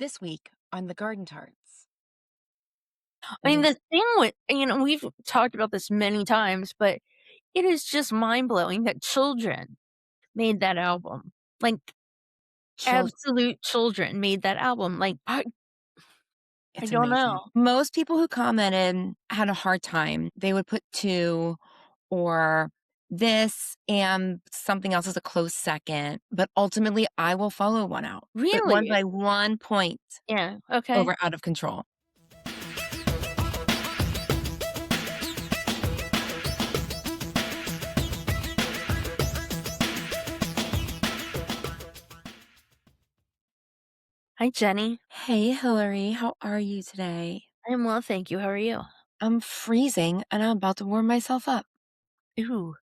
This week on the Garden Tarts. I It mean, is the thing with we've talked about this many times, but it is just mind-blowing that children made that album. Like, children. absolute children made that album. Like, I It's don't amazing. know. Most people who commented had a hard time. They would put 2 or this and something else as a close second, but ultimately, I will follow 1 out, but 1 Really? by 1 point Yeah, okay. over Out of Control. Hi, Jenny. Hey, Hillary, how are you today? I'm well, thank you. How are you? I'm freezing and I'm about to warm myself up. Ooh.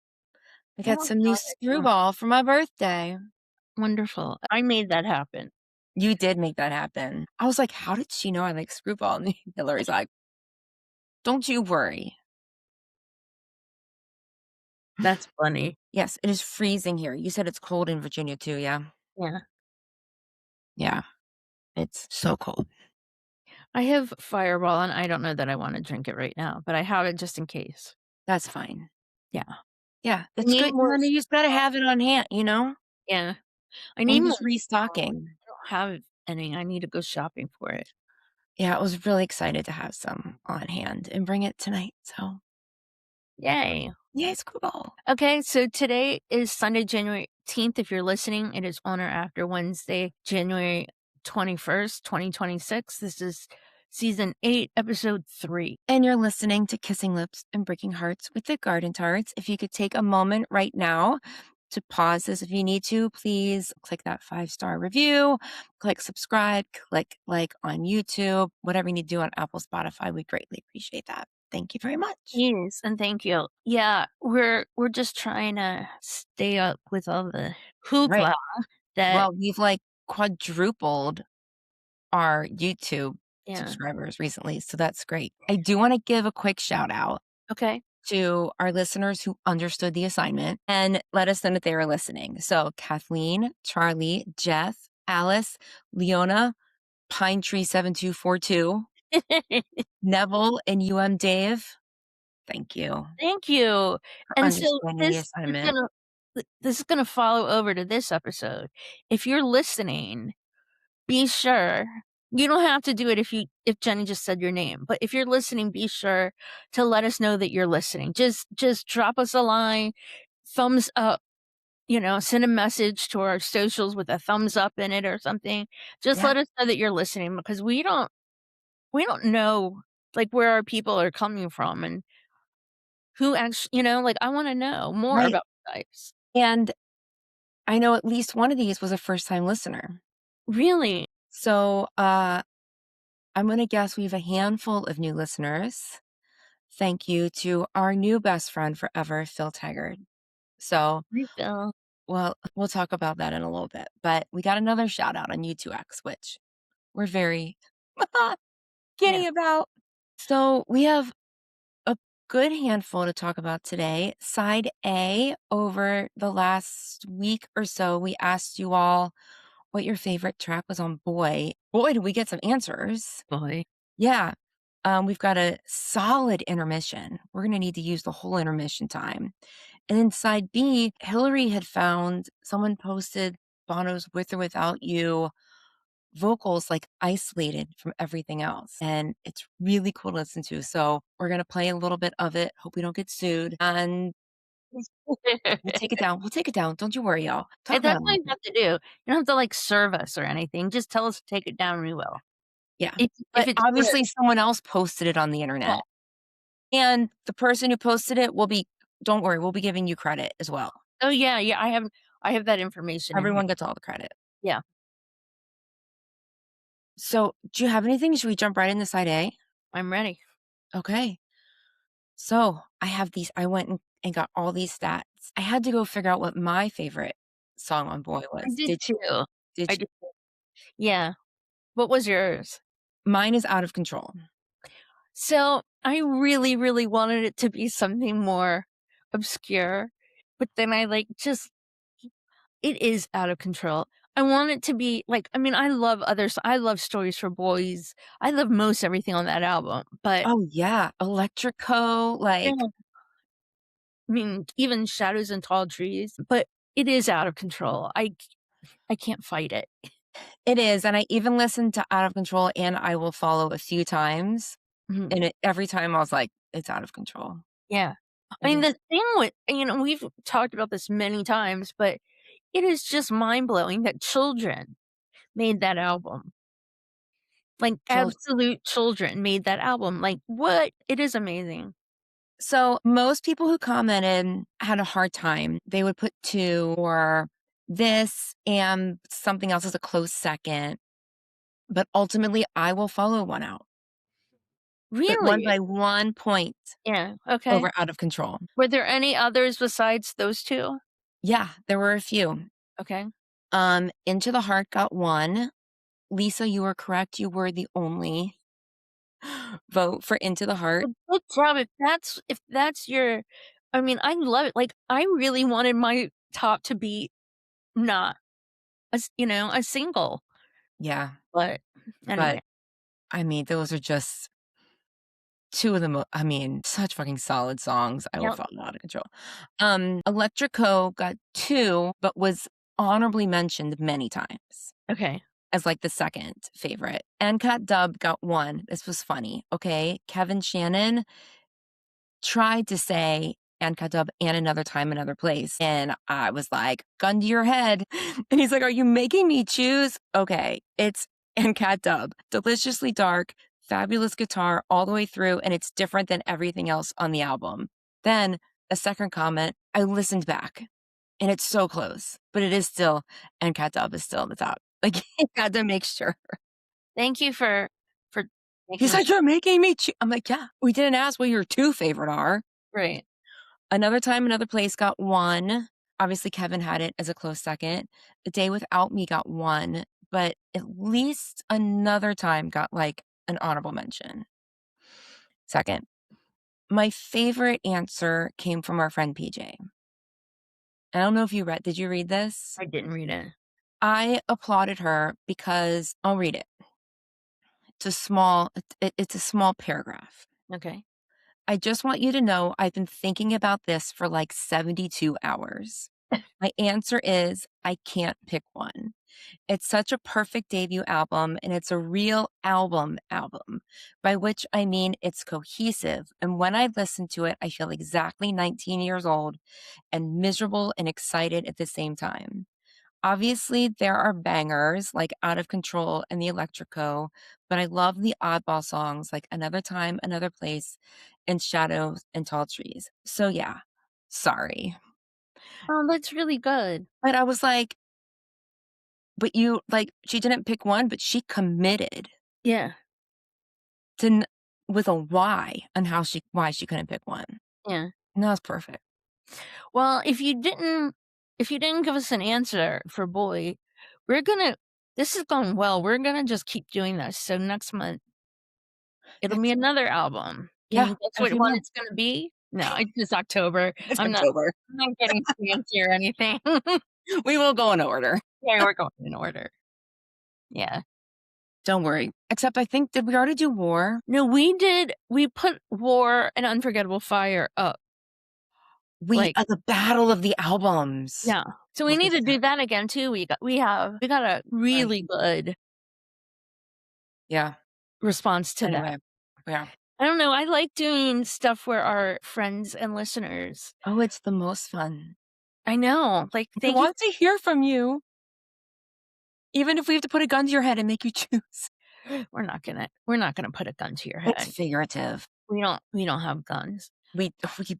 I Oh got my some new god, that sounds screwball for my birthday. wonderful. I made that happen. You did make that happen. I was like, "How did she know I like screwball?" And Hillary's like, "Don't you worry." That's funny. Yes, it is freezing here. You said it's cold in Virginia too, yeah? Yeah. Yeah, it's so cold. I have Fireball, and I don't know that I wanna drink it right now, but I have it just in case. That's fine. Yeah. Yeah, I that's need good. more You just gotta have it on hand, you know? Yeah. I need I'm more just Fireball. restocking. I don't have any. I need to go shopping for it. Yeah, I was really excited to have some on hand and bring it tonight, so Yay. yay, screwball. Okay, so today is Sunday, January 18th. If you're listening, it is on or after Wednesday, January 21st, 2026. This is season 8, episode 3. And you're listening to Kissing Lips and Breaking Hearts with the Garden Tarts. If you could take a moment right now to pause this if you need to, please click that 5-star review, click subscribe, click like on YouTube, whatever you need to do on Apple, Spotify. We greatly appreciate that. Thank you very much. Yes, and thank you. Yeah, we're just trying to stay up with all the Right. hoopla that Well, we've like quadrupled our YouTube yeah. subscribers recently, so that's great. I do want to give a quick shout out Okay. to our listeners who understood the assignment and let us know that they were listening. So Kathleen, Charlie, Jeff, Alice, Leona, Pine Tree 7242, Neville, and Dave. Thank you Thank you. for And so understanding the this is assignment. gonna this is gonna follow over to this episode. If you're listening, be sure you don't have to do it if Jenny just said your name, but if you're listening, be sure to let us know that you're listening. Just drop us a line, thumbs up, send a message to our socials with a thumbs up in it or something. Just Yeah, let us know that you're listening because we don't know, like, where our people are coming from and who like, I wanna know more right. about you guys. And I know at least one of these was a first time listener. Really? So I'm going to guess we have a handful of new listeners. Thank you to our new best friend forever, Phil Taggart. So, Refill. well, we'll talk about that in a little bit. But we got another shout out on U2X, which we're very Yeah. giddy about. So we have a good handful to talk about today. Side A, over the last week or so, we asked you all what your favorite track was on Boy. Boy, did we get some answers. Boy. Yeah. We've got a solid intermission. We're going to need to use the whole intermission time. And then side B, Hillary had found someone posted Bono's With or Without You vocals like isolated from everything else. And it's really cool to listen to. So we're going to play a little bit of it. Hope we don't get sued. And we'll take it down. We'll take it down. Don't you worry, y'all. Talk And about that's it a all little you bit. have to do. You don't have to, like, serve us or anything. Just tell us to take it down and we will. Yeah. If But it's good. obviously, someone else posted it on the Yeah. internet. And the person who posted it will be, don't worry, we'll be giving you credit as well. Oh, yeah, yeah, I have that information in here. Everyone gets all the credit. Yeah. So, do you have anything? Should we jump right into side A? I'm ready. Okay. So, I have these, I went and got all these stats. I had to go figure out what my favorite song on Boy I was. did too. Did I you? did too. Yeah. What was yours? Mine is Out of Control. So, I really, really wanted it to be something more obscure, but then I, like, just it is out of control. I want it to be like, I mean, I love Stories for Boys. I love most everything on that album, but Oh, yeah, Electrico, like yeah, I mean, even Shadows and Tall Trees, but it is out of control. I can't fight it. it is, and I even listened to Out of Control and I Will Follow a few times, Mhm. and every time I was like, "It's out of control." Yeah. I It mean, is. the thing with we've talked about this many times, but it is just mind-blowing that children made that album. Like, Children. absolute children made that album. Like, what? It is amazing. So, most people who commented had a hard time. They would put 2 or this and something else as a close second, but ultimately, I Will Follow won out, but won Really? by 1 point Yeah, okay. over Out of Control. Were there any others besides those 2? Yeah, there were a few. Okay. Into the Heart got 1. Lisa, you are correct. You were the only vote for Into the Heart. Well, good job if that's your I mean, I love it. Like, I really wanted my top to be not a single, Yeah, but but anyway. I mean, those are just 2 of the I mean, such fucking solid songs. I Will Yep. Follow, Out of Control. Electrico got 2, but was honorably mentioned many times Okay. as, like, the 2nd favorite. And Cat Dub got 1. This was funny, okay? Kevin Shannon tried to say "And Cat Dub" and "Another Time, Another Place," and I was like, "Gun to your head." And he's like, "Are you making me choose?" Okay, it's "And Cat Dub." Deliciously dark, fabulous guitar all the way through, and it's different than everything else on the album. Then, a second comment, I listened back, and it's so close, but it is still "And Cat Dub" is still at the top. Like, you had to make sure. Thank you for He's making like, "You're making me choo" I'm like, "Yeah, we didn't ask what your 2 favorite are." right. Another Time, Another Place got 1. Obviously, Kevin had it as a close second. A Day Without Me got 1, but at least Another Time got, like, an honorable mention. Second, my favorite answer came from our friend PJ. I don't know if you did you read this? I didn't read it. I applauded her because I'll read it. It's a small paragraph. Okay. "I just want you to know I've been thinking about this for, like, 72 hours. My answer is I can't pick one. It's such a perfect debut album, and it's a real album, by which I mean it's cohesive. And when I listen to it, I feel exactly 19 years old and miserable and excited at the same time. Obviously, there are bangers like Out of Control and The Electrico, but I love the oddball songs like Another Time, Another Place, and Shadows and Tall Trees. So, yeah, sorry." Oh, that's really good. But I was like, but you like, she didn't pick one, but she committed Yeah. to n with a why on why she couldn't pick one. Yeah. And that was perfect. Well, if you didn't give us an answer for Boy, we're gonna this is going well. We're gonna just keep doing this. So next month, it'll be It's another album. Can yeah, you guess what every one month. it's gonna be? No, it's just October. It's I'm not October. I'm not getting fancy or anything. We will go in order. Yeah, we're going in order. Yeah. Don't worry. Except I think did we already do War? No, we put War and Unforgettable Fire up, We like the battle of the albums. yeah. So we Look need at to that. do that again too. We got a Right. really good Yeah. response to that. Anyway. Yeah. I don't know, I like doing stuff where our friends and listeners Oh, it's the most fun. I know, like, I thank you want to hear from you, even if we have to put a gun to your head and make you choose. we're not gonna put a gun to your It's head. figurative. We don't have guns. We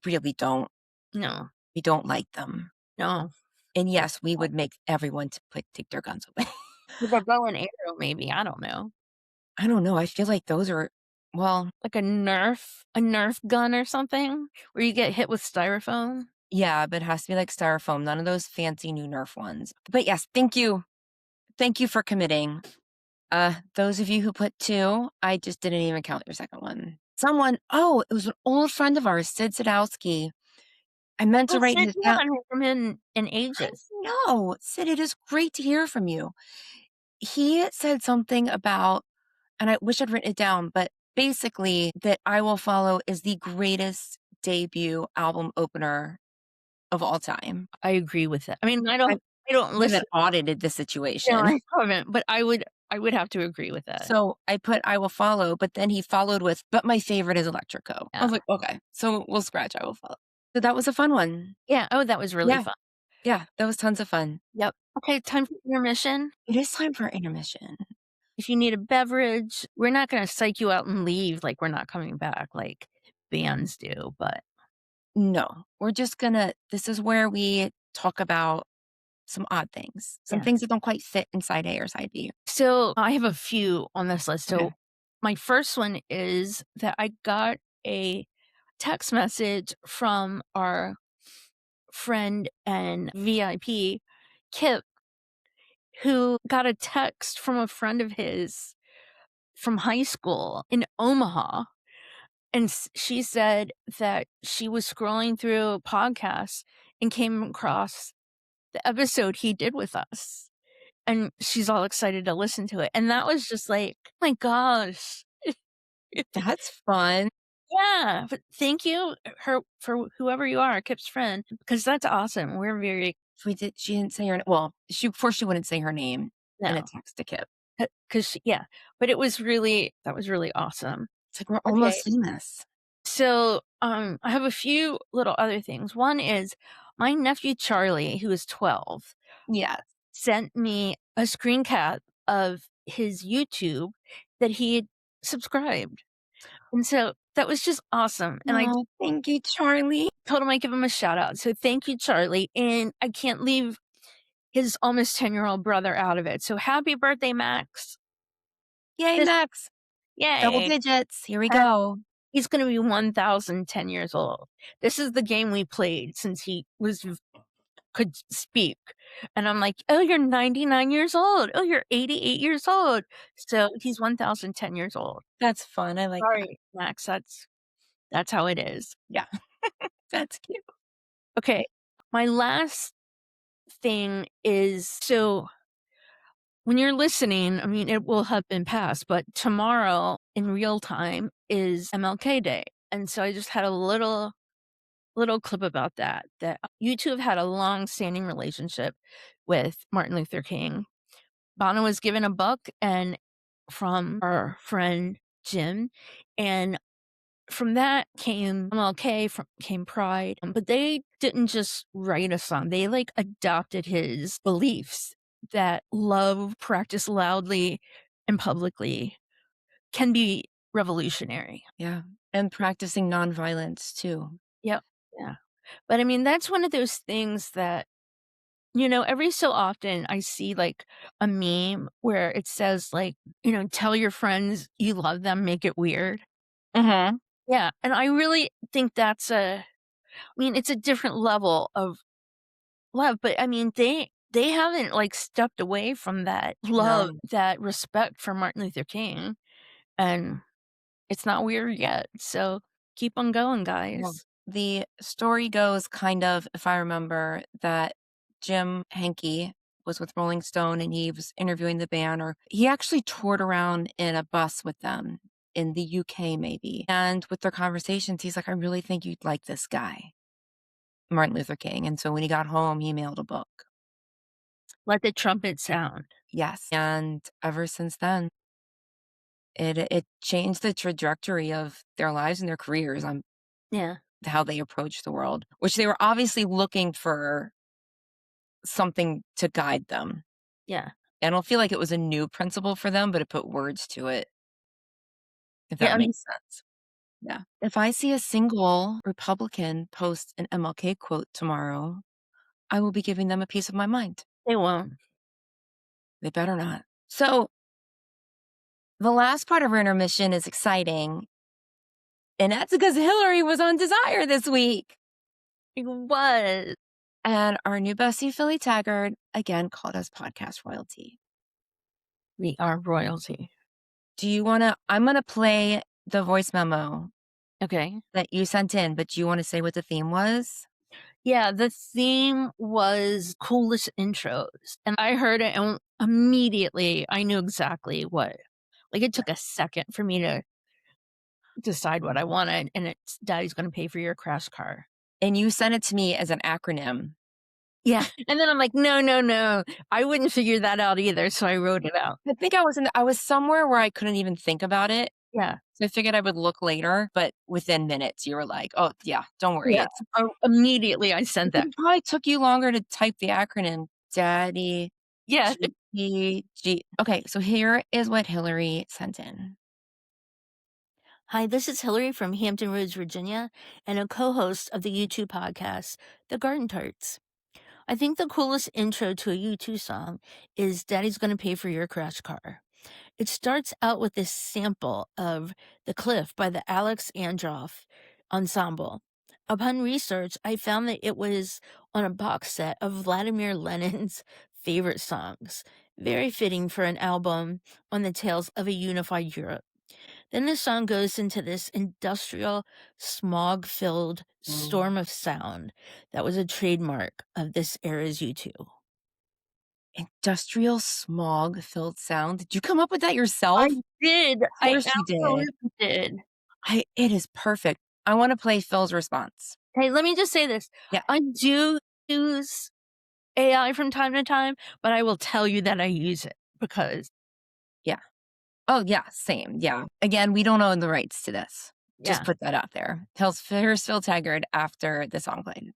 really don't. No, We don't like them. no. And yes, we would make everyone to take their guns away. With a bow and arrow, maybe, I don't know. I don't know, I feel like those are well, Like a Nerf gun or something where you get hit with styrofoam. yeah, but it has to be like styrofoam, none of those fancy new Nerf ones. But yes, thank you. Thank you for committing. Those of you who put 2, I just didn't even count your second one. It was an old friend of ours, Sid Sadowski. I meant to Oh, write Sid, his we down. haven't heard from him in I ages. know. Sid, it is great to hear from you. He said something about, and I wish I'd written it down, but basically that I Will Follow is the greatest debut album opener of all time. I agree with that. I mean, I I don't haven't listen. audited the No, situation. I haven't, but I would have to agree with that. So I put I Will Follow, but then he followed with, but my favorite is Electrico. I Yeah. was like, okay, so we'll scratch I Will Follow. So that was a fun one. Yeah, oh, that was really Yeah. fun. Yeah. That was tons of fun. Yep. Okay, time for intermission. It is time for intermission. If you need a beverage, we're not gonna psych you out and leave like we're not coming back like bands do, but No, we're just gonna, this is where we talk about some odd things, some yeah. things that don't quite fit inside A or side B. So, I have a few on this list. Okay. So, my first one is that I got a text message from our friend and VIP, Kip, who got a text from a friend of his from high school in Omaha. And she said that she was scrolling through podcasts and came across the episode he did with us. And she's all excited to listen to it. And that was just like, oh my gosh. That's fun. Yeah. But thank you her for whoever you are, Kip's friend, because that's awesome. We're very She didn't say her, well, of course she wouldn't say her name in a no. text to Kip. Because yeah. But it was really that was really awesome. It's like we're Okay. almost famous. So, I have a few little other things. One is my nephew Charlie, who is 12, Yes. sent me a screen cap of his YouTube that he had subscribed. And so that was just awesome. And I Oh, thank you, Charlie. told him I'd give him a shout out. So thank you, Charlie. And I can't leave his almost 10-year-old brother out of it. So happy birthday, Max. Yay, This, Max. Double yay. digits. Here we Uh, go. he's going to be 1,010 years old. This is the game we played since he could speak. And I'm like, "Oh, you're 99 years old. Oh, you're 88 years old." So he's 1,010 years old. That's fun. I like that. Sorry, Max, that's how it is. Yeah. That's cute. Okay, my last thing is so when you're listening, I mean, it will have been past, but tomorrow in real time is MLK Day. And so I just had a little clip about that U2 have had a long-standing relationship with Martin Luther King. Bono was given a book and from our friend Jim, and from that came MLK, came Pride, but they didn't just write a song, they, like, adopted his beliefs that love practiced loudly and publicly can be revolutionary. Yeah. And practicing nonviolence too. Yep, yeah. But, I mean, that's one of those things that every so often I see like a meme where it says like, tell your friends you love them, make it weird. Mhm. Yeah. And I really think I mean, it's a different level of love, but I mean, they haven't like stepped away from that love, No. that respect for Martin Luther King. And it's not weird yet. So keep on going, Well, guys. the story goes kind of, if I remember, that Jim Henke was with Rolling Stone and he was interviewing the band, or he actually toured around in a bus with them in the UK, maybe. And with their conversations, he's like, I really think you'd like this guy, Martin Luther King. And so when he got home, he mailed a book. Let the trumpet sound. Yes. And ever since then, it changed the trajectory of their lives and their careers on Yeah. how they approach the world, which they were obviously looking for something to guide them. Yeah. I don't feel like it was a new principle for them, but it put words to it, if Yeah. that I mean, makes sense. Yeah. If I see a single Republican post an MLK quote tomorrow, I will be giving them a piece of my mind. they won't. They better not. So the last part of our intermission is exciting, and that's because Hillary was on Desire this week. It was. And our new bestie, Philly Taggart, again called us podcast royalty. We are royalty. Do you want to? I'm going to play the voice memo Okay. that you sent in, but do you want to say what the theme was? Yeah, the theme was coolest intros, and I heard it and immediately I knew exactly what like, it took a second for me to decide what I wanted, and it's "Daddy's gonna pay for your crash car." And you sent it to me as an acronym. Yeah, and then I'm like, "No, no, no, I wouldn't figure that out either," so I wrote it out. I think I was somewhere where I couldn't even think about it, Yeah, so I figured I would look later, but within minutes, you were like, "Oh, yeah, don't worry, yeah, it's." immediately I sent that. It probably took you longer to type the acronym Daddy Yeah. GPG. Okay, so here is what Hillary sent in. Hi, this is Hillary from Hampton Roads, Virginia, and a co-host of the U2 podcast, The Garden Tarts. I think the coolest intro to a U2 song is Daddy's Gonna Pay for Your Crash Car. It starts out with this sample of The Cliff by the Alex Androff Ensemble. Upon research, I found that it was on a box set of Vladimir Lenin's favorite songs, very fitting for an album on the tales of a unified Europe. Then the song goes into this industrial, smog filled Mm. storm of sound that was a trademark of this era's U2. Industrial smog-filled sound. Did you come up with that I yourself? did. Of I course you did. absolutely did. It is perfect. I wanna play Phil's response. Hey, let me just say this. Yeah, I do use AI from time to time, but I will tell you that I use it because, yeah. Oh, yeah, same, yeah. Again, we don't own the rights to this. Just yeah. put that out there. Here's Phil Taggart after the song played.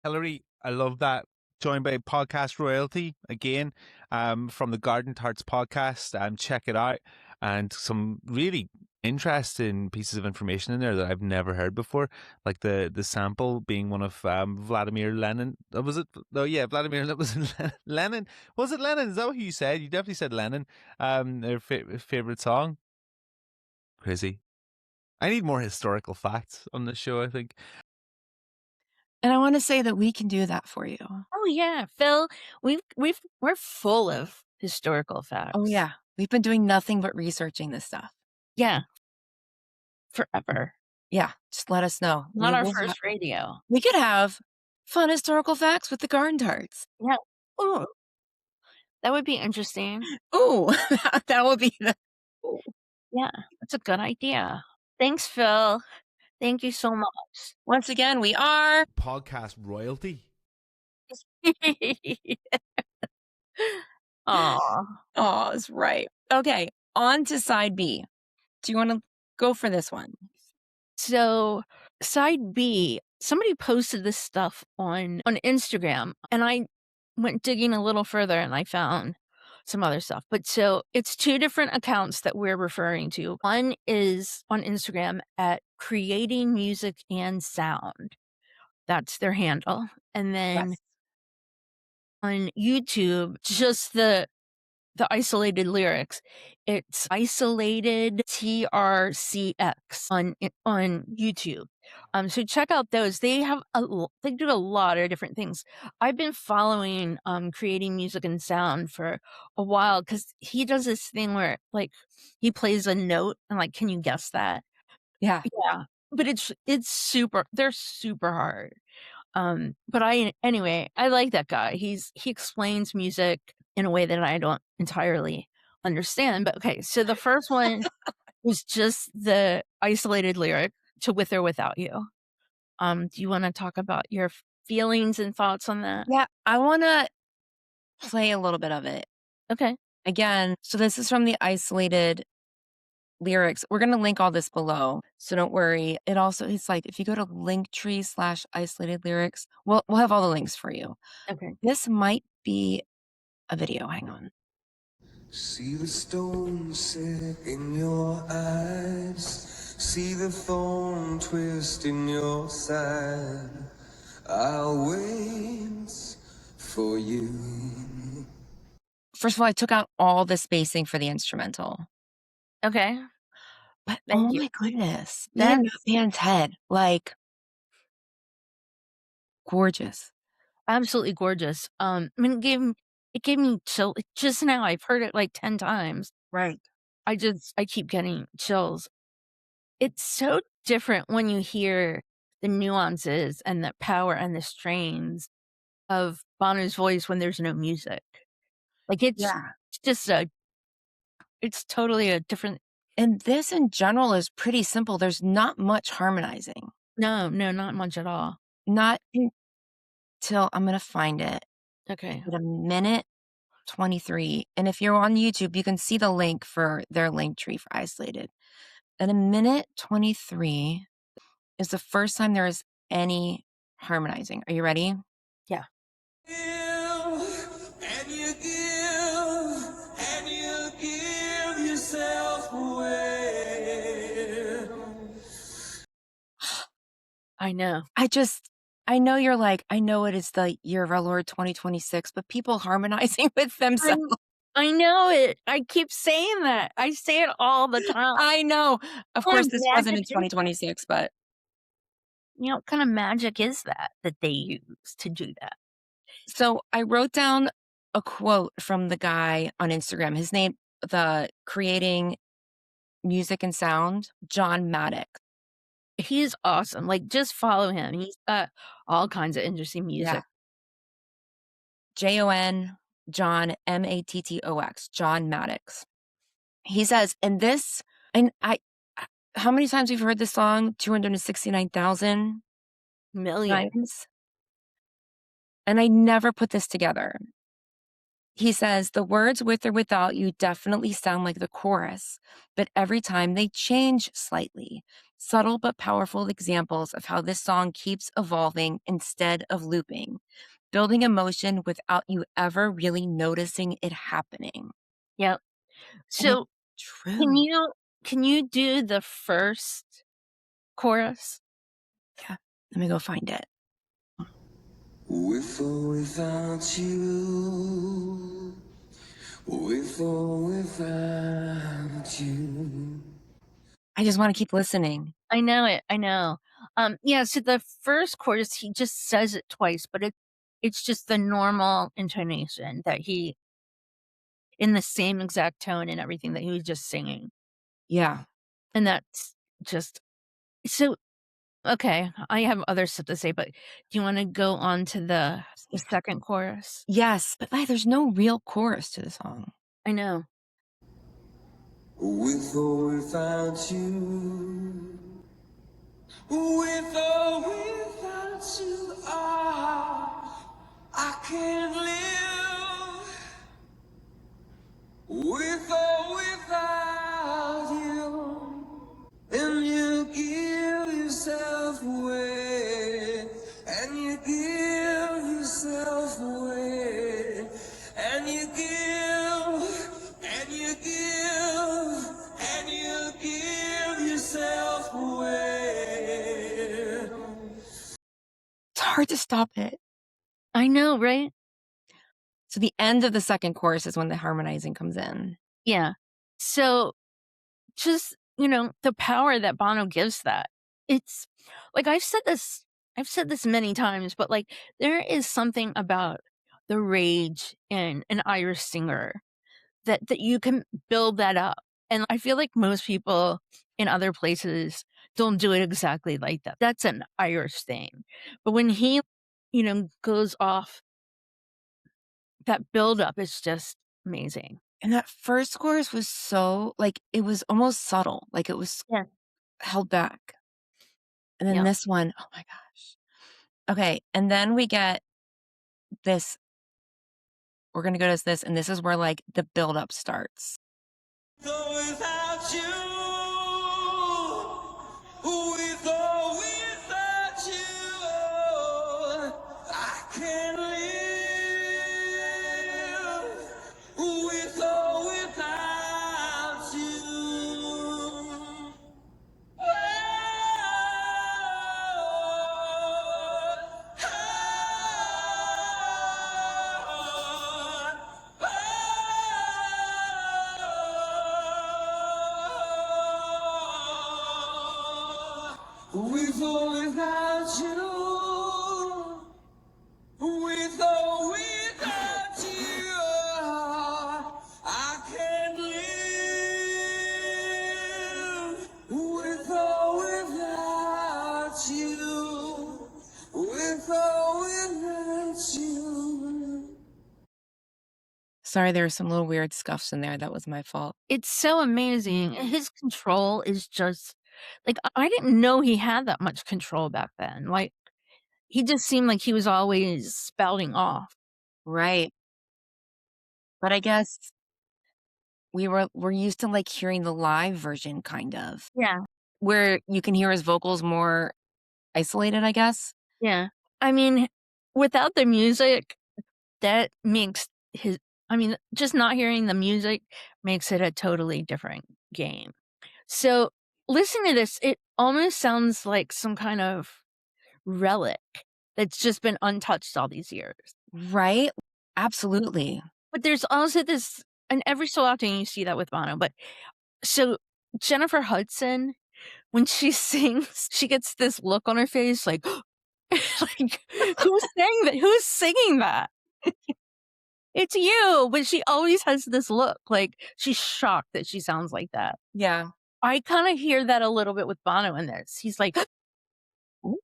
Hillary, I love that. Joined by podcast royalty again, from the Garden Tarts podcast. Check it out, and some really interesting pieces of information in there that I've never heard before, like the sample being one of Vladimir Lenin. Was it? Oh yeah, Vladimir. That was Lenin. Was it Lenin? Is that what you said? You definitely said Lenin. Their favorite song. Crazy. I need more historical facts on this show, I think. And I wanna say that we can do that for you. Oh yeah, Phil, we're full of historical Oh, facts. yeah. We've been doing nothing but researching this stuff. Yeah, forever. Yeah, just let us know. Not our first radio. We could have fun historical facts with the Garden Tarts. Yeah. Ooh, that would be interesting. Ooh, that would be the Ooh, yeah, that's a good idea. Thanks, Phil. Thank you so much. once again, we are Podcast royalty. Aw. oh, it's right. Okay, on to side B. Do you wanna go for this one? So, side B, somebody posted this stuff on Instagram, and I went digging a little further and I found some other stuff. But so it's two different accounts that we're referring to. One is on Instagram at Creating Music and Sound. That's their handle. And then Yes. on YouTube, just the isolated lyrics. It's isolated TRCX on YouTube. So check out those. They do a lot of different things. I've been following creating music and sound for a while because he does this thing where like he plays a note and like, can you guess that? Yeah. Yeah. But it's super they're super hard. But I like that guy. He explains music in a way that I don't entirely understand. But okay, so the first one was just the isolated lyric to With or Without You. Do you wanna talk about your feelings and thoughts on that? Yeah, I wanna play a little bit of it. Okay. Again, so this is from the isolated lyrics. We're gonna link all this below, so don't worry. It's like if you go to Linktree/isolated lyrics, we'll have all the links for you. Okay. This might be a video, hang on. See the stone set in your eyes. See the thorn twist in your side. I'll wait for you. First of all, I took out all the spacing for the instrumental, Okay. but Thank oh you. my goodness, being in that That's band's head, like, gorgeous. absolutely gorgeous. I mean, it gave me chill just now, I've heard it like 10 times. Right. I keep getting chills. It's so different when you hear the nuances and the power and the strains of Bono's voice when there's no music. Like, it's Yeah. just it's totally a different. And this in general is pretty simple. There's not much harmonizing. No, not much at all. Not until I'm gonna find it. Okay. At a minute 23. And if you're on YouTube, you can see the link for their link tree for Isolated. At a minute 23 is the first time there is any harmonizing. Are you ready? Yeah. And you give yourself away. I know. I know you're like, I know it is the year of our Lord 2026, but people harmonizing with themselves. I know it. I keep saying that. I say it all the time. I know. Of What course, this wasn't in magic is- 2026, but What kind of magic is that they use to do that? so I wrote down a quote from the guy on Instagram. His name, the creating music and sound, John Maddox. He's awesome. Like, just follow him. He's got all kinds of interesting music. Jon, John, Mattox, John Maddox. He says, and this, and how many times we've heard this song? 269,000 Million. times. And I never put this together. He says, the words with or without you definitely sound like the chorus, but every time they change slightly. Subtle but powerful examples of how this song keeps evolving instead of looping, building emotion without you ever really noticing it happening. Yep. And So it's true. can you do the first chorus? Yeah. Let me go find it. With or without you, with or without you. I just want to keep listening. I know it. I know. Yeah, so the first chorus, he just says it twice, but it's just the normal intonation that he, in the same exact tone and everything that he was just singing. Yeah. And that's just so okay. I have other stuff to say, but do you want to go on to the second chorus? Yes, but there's no real chorus to the song. I know. With or without you, with or without you, I can't live. With or without you, and you give yourself away, and you give yourself away, and you give, and you give, and you give yourself away. It's hard to stop it. I know, right? So the end of the second chorus is when the harmonizing comes in. Yeah. So just, the power that Bono gives that. It's like I've said this many times, but like there is something about the rage in an Irish singer that you can build that up. And I feel like most people in other places don't do it exactly like that. That's an Irish thing. But when he, goes off, that build up is just amazing. And that first chorus was so, it was almost subtle. Like it was Yeah. held back. And then Yeah. this one, oh my gosh. Okay. And then we get this. We're going to go to this. And this is where the buildup starts. So without you, with or without you, I can't live. With or without you. With or without you, with or without you, I can't live. With or without you. Sorry, there were some little weird scuffs in there. That was my fault. It's so amazing. His control is just like, I didn't know he had that much control back then. Like, he just seemed like he was always spouting off. Right. But I guess we're used to, like, hearing the live version kind of, Yeah, where you can hear his vocals more isolated, I guess. yeah. I mean, without the music, that makes his I mean, just not hearing the music makes it a totally different game. So, listening to this, it almost sounds like some kind of relic that's just been untouched all these years. Right? Absolutely. But there's also this, and every so often you see that with Bono, but so Jennifer Hudson, when she sings, she gets this look on her face like, like, "Who's saying that? Who's singing that?" "It's you," but she always has this look, like, she's shocked that she sounds like that. Yeah. I kinda hear that a little bit with Bono in this. He's like, Ooh,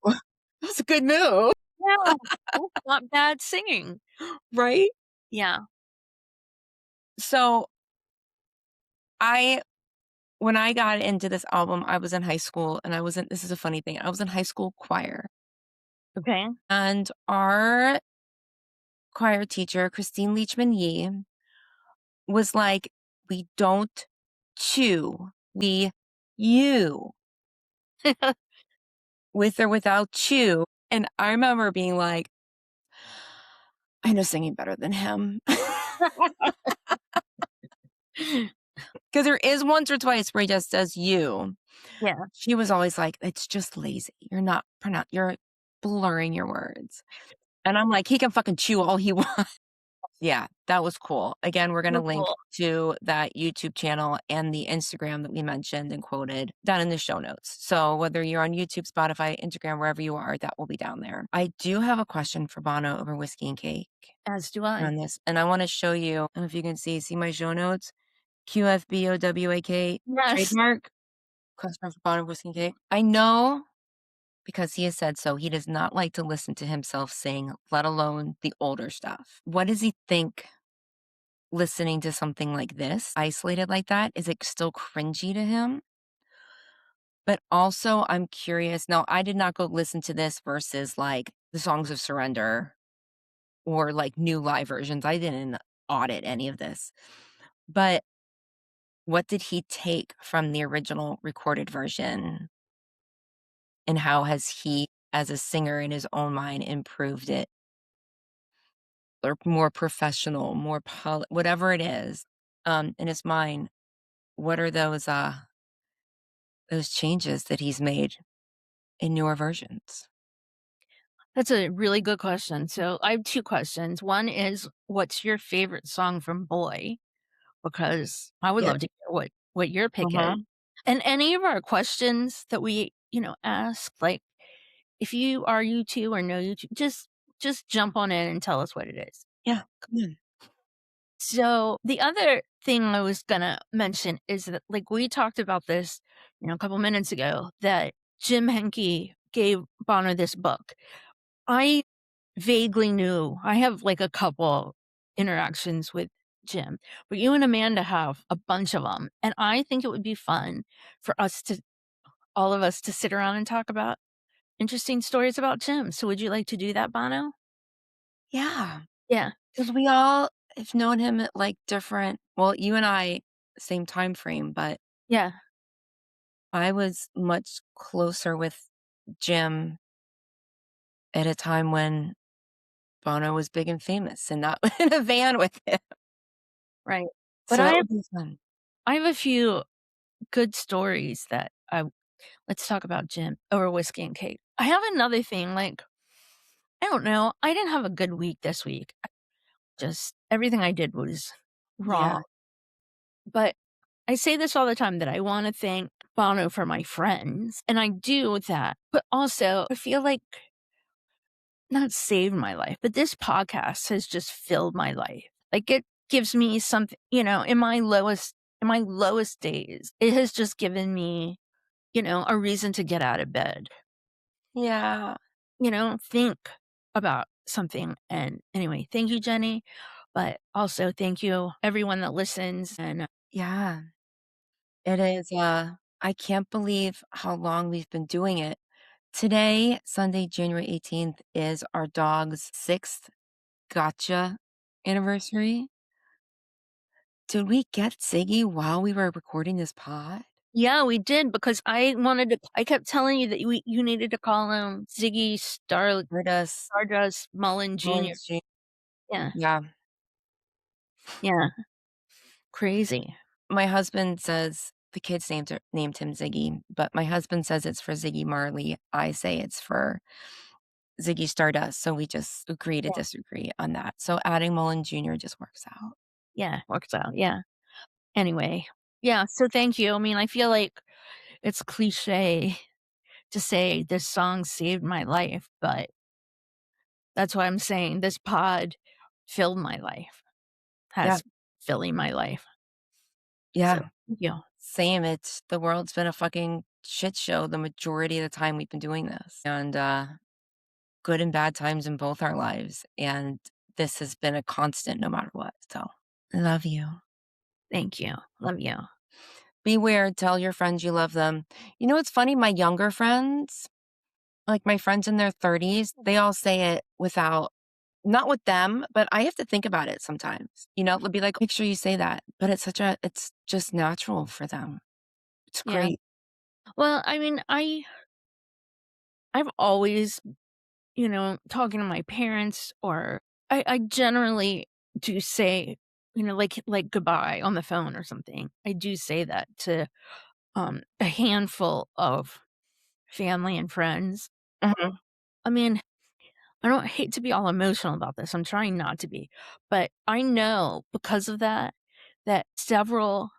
that's a good move, "Yeah, that's not bad singing." right? Yeah. So, I when I got into this album, I was in high school, and I was in this is a funny thing, I was in high school choir, Okay. and our choir teacher, Christine Leachman Yee, was like, "We don't chew, we you, with or without chew." And I remember being like, "I know singing better than him." 'Cause there is once or twice where he just says "you." Yeah. She was always like, "It's just lazy. You're blurring your words." And I'm like, "He can fucking chew all he wants." Yeah, that was cool. Again, we're gonna So link cool. to that YouTube channel and the Instagram that we mentioned and quoted down in the show notes. So whether you're on YouTube, Spotify, Instagram, wherever you are, that will be down there. I do have a question for Bono over Whiskey and Cake As do I. on this, and I wanna show you. I don't know if you can see my show notes? QFBOWAK Yes. trademark, question for Bono Whiskey and Cake. I know because he has said so, he does not like to listen to himself sing, let alone the older stuff. What does he think listening to something like this, isolated like that? Is it still cringy to him? But also, I'm curious. Now, I did not go listen to this versus like the Songs of Surrender or like new live versions. I didn't audit any of this. But what did he take from the original recorded version? And how has he, as a singer in his own mind, improved it? Or more professional, more whatever it is, in his mind, what are those changes that he's made in newer versions? That's a really good question. So I have 2 questions. One is, what's your favorite song from Boy? Because I would Yeah. love to hear what your pick is. Uh-huh. And any of our questions that we, ask, like, if you are U2 or know U2, just jump on in and tell us what it is. Yeah, come on. So the other thing I was gonna mention is that, like, we talked about this, a couple minutes ago, that Jim Henke gave Bono this book. I vaguely knew. I have, like, a couple interactions with Jim, but you and Amanda have a bunch of them, and I think it would be fun for us to all of us to sit around and talk about interesting stories about Jim. So would you like to do that, Bono? Yeah, Yeah. because we all have known him at, like, different well, you and I, same time frame, but Yeah. I was much closer with Jim at a time when Bono was big and famous and not in a van with him. Right. But So that would be fun. I have a few good stories that I let's talk about Jim over whiskey and cake. I have another thing, like, I don't know, I didn't have a good week this week. Just everything I did was Yeah. wrong. But I say this all the time that I wanna thank Bono for my friends, and I do that, but also I feel like not saved my life, but this podcast has just filled my life. Like, it gives me something, in my lowest days, it has just given me, a reason to get out of bed, Yeah. think about something. And anyway, thank you, Jenny. But also thank you everyone that listens, and Yeah, it is, I can't believe how long we've been doing it. Today, Sunday, January 18th, is our dog's 6th gotcha anniversary. Did we get Ziggy while we were recording this pod? yeah, we did because I kept telling you that you needed to call him Ziggy Stardust, Stardust Mullen Jr. Mullins Jr. Yeah, Yeah. yeah, crazy. My husband says the kids named him Ziggy, but my husband says it's for Ziggy Marley. I say it's for Ziggy Stardust, so we just agree to Yeah, disagree on that. So adding Mullen Jr. just works out. yeah, works out, yeah. Anyway, yeah, so thank you. I mean, I feel like it's cliche to say this song saved my life, but that's what I'm saying. This pod filled my life, Yeah, has filling my life. So, yeah, thank you. same. It's the world's been a fucking shit show the majority of the time we've been doing this, and good and bad times in both our lives. And this has been a constant no matter what. So I love you. Thank you. Love you. Be weird. Tell your friends you love them. You know what's funny? My younger friends, like my friends in their 30s, they all say it without, not with them, but I have to think about it sometimes. You know, it'll be like, make sure you say that. But it's just natural for them. It's Yeah. great. Well, I mean, I've always, talking to my parents, or I generally do say, like goodbye on the phone or something. I do say that to a handful of family and friends. Mhm. I mean, I don't hate to be all emotional about this. I'm trying not to be, but I know because of that, that several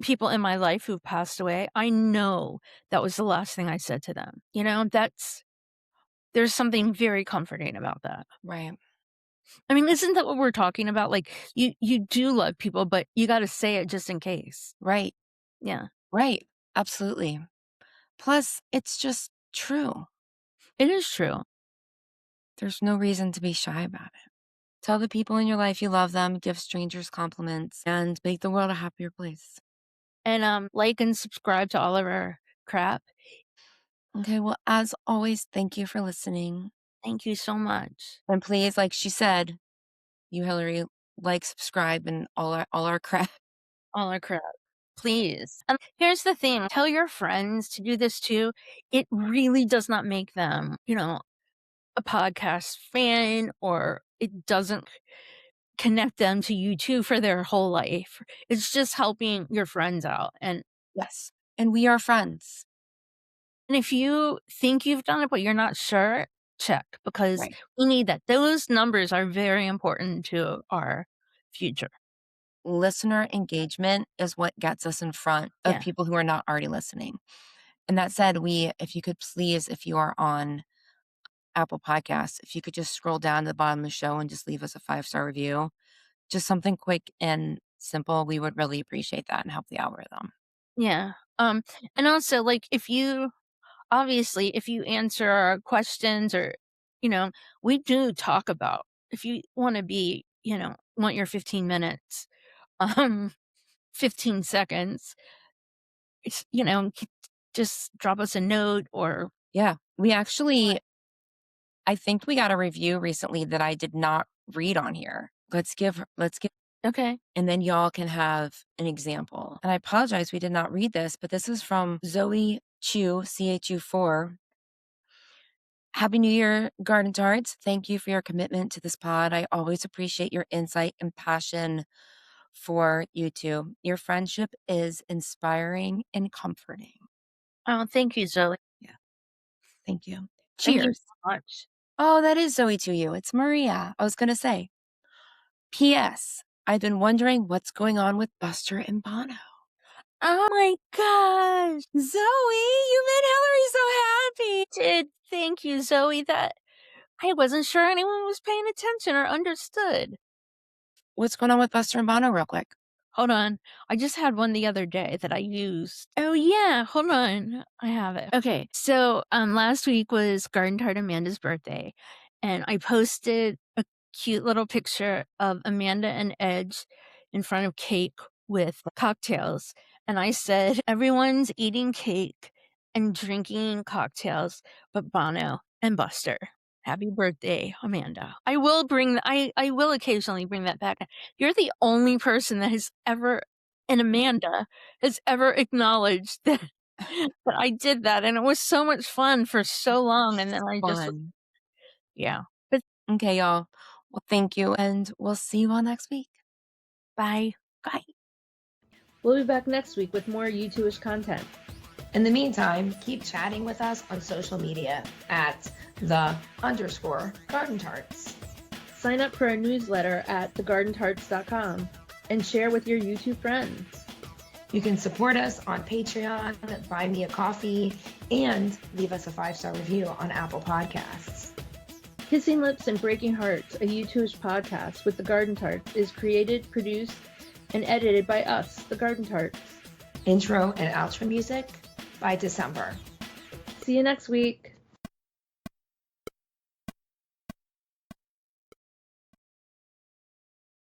people in my life who've passed away, I know that was the last thing I said to them. There's something very comforting about that. Right. I mean, isn't that what we're talking about? Like you do love people, but you got to say it just in case. Right. Yeah, Right. Absolutely. Plus, it's just true. it is true. There's no reason to be shy about it. Tell the people in your life you love them, give strangers compliments, and make the world a happier place. And like and subscribe to all of our crap. Okay, well, as always, thank you for listening. Thank you so much. And please, like she said, you, Hillary, like, subscribe, and all our crap. All our crap. Please. And here's the thing, tell your friends to do this too. It really does not make them, a podcast fan, or it doesn't connect them to you too for their whole life. It's just helping your friends out. Yes. And we are friends. And if you think you've done it, but you're not sure, check, because Right. we need that. Those numbers are very important to our future. Listener engagement is what gets us in front of Yeah. people who are not already listening. And that said, if you could please, if you are on Apple Podcasts, if you could just scroll down to the bottom of the show and just leave us a 5-star review, just something quick and simple, we would really appreciate that and help the algorithm. Yeah. And also, like, if you answer our questions, or, we do talk about, if you want to be, want your 15 minutes, um, 15 seconds, just drop us a note, or, Yeah. I think we got a review recently that I did not read on here. Let's give, okay. and then y'all can have an example. And I apologize, we did not read this, but this is from Zoe Chu, CHU4. Happy New Year, Garden Tarts. Thank you for your commitment to this pod. I always appreciate your insight and passion for you two. Your friendship is inspiring and comforting. Oh, thank you, Zoe. Yeah. Thank you. Thank you Cheers. so much. Oh, that is Zoe to you. It's Maria. I was going to say, P.S. I've been wondering what's going on with Buster and Bono. Oh my gosh. Zoe, you made Hillary so happy. Thank you, Zoe. That I wasn't sure anyone was paying attention or understood. What's going on with Buster and Bono, real quick? Hold on. I just had one the other day that I used. Oh yeah, hold on. I have it. Okay. So last week was Garden Tart Amanda's birthday, and I posted cute little picture of Amanda and Edge in front of cake with cocktails. And I said, everyone's eating cake and drinking cocktails, but Bono and Buster. Happy birthday, Amanda. I will occasionally bring that back. You're the only person that has ever, and Amanda has ever acknowledged that that I did that, and it was so much fun for so long, and then I just, Fun. yeah. But Okay, y'all. Well, thank you, and we'll see you all next week. bye. Bye. We'll be back next week with more U2's content. In the meantime, keep chatting with us on social media at _Garden Tarts. Sign up for our newsletter at thegardentarts.com and share with your YouTube friends. You can support us on Patreon, buy me a coffee, and leave us a 5-star review on Apple Podcasts. Kissing Lips and Breaking Hearts, a U2's podcast with the Garden Tarts, is created, produced, and edited by us, the Garden Tarts. Intro and outro music by December. See you next week.